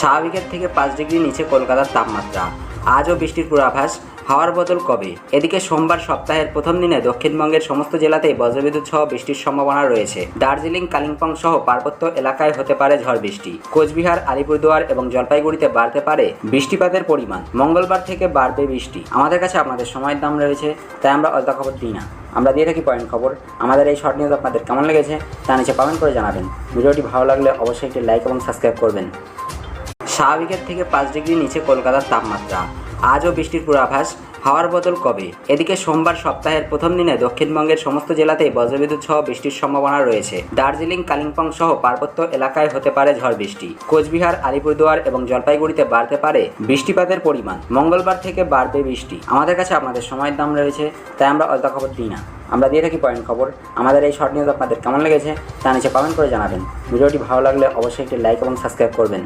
স্বাভাবিকের থেকে 5 ডিগ্রি নিচে কলকাতার তাপমাত্রা। আজও বৃষ্টির পূর্বাভাস, হাওয়ার বদল কবে? এদিকে সোমবার সপ্তাহের প্রথম দিনে দক্ষিণবঙ্গের সমস্ত জেলাতেই বজ্রবিদ্যুৎ সহ বৃষ্টির সম্ভাবনা রয়েছে। দার্জিলিং, কালিম্পং সহ পার্বত্য এলাকায় হতে পারে ঝড় বৃষ্টি। কোচবিহার, আলিপুরদুয়ার এবং জলপাইগুড়িতে বাড়তে পারে বৃষ্টিপাতের পরিমাণ। মঙ্গলবার থেকে বাড়বে বৃষ্টি। আমাদের কাছে আপনাদের সময়ের দাম রয়েছে, তাই আমরা অলতা খবর দিই না, আমরা দিয়ে থাকি পয়েন্ট খবর। আমাদের এই শর্ট নিউজ আপনাদের কেমন লেগেছে তা নিচে কমেন্ট করে জানাবেন। ভিডিওটি ভালো লাগলে অবশ্যই একটি লাইক এবং সাবস্ক্রাইব করবেন। স্বাভাবিকের থেকে 5 ডিগ্রি নিচে কলকাতার তাপমাত্রা। আজও বৃষ্টির পূর্বাভাস, হাওয়ার বদল কবে? এদিকে সোমবার সপ্তাহের প্রথম দিনে দক্ষিণবঙ্গের সমস্ত জেলাতেই বজ্রবিদ্যুৎ সহ বৃষ্টির সম্ভাবনা রয়েছে। দার্জিলিং, কালিম্পং সহ পার্বত্য এলাকায় হতে পারে ঝড় বৃষ্টি। কোচবিহার, আলিপুরদুয়ার এবং জলপাইগুড়িতে বাড়তে পারে বৃষ্টিপাতের পরিমাণ। মঙ্গলবার থেকে বাড়বে বৃষ্টি। আমাদের কাছে আপনাদের সময়ের দাম রয়েছে, তাই আমরা অলতা খবর দিই না, আমরা দিয়ে থাকি পয়েন্ট খবর। আমাদের এই শর্ট নিউজ আপনাদের কেমন লেগেছে তা নিচে কমেন্ট করে জানাবেন। ভিডিওটি ভালো লাগলে অবশ্যই একটি লাইক এবং সাবস্ক্রাইব করবেন।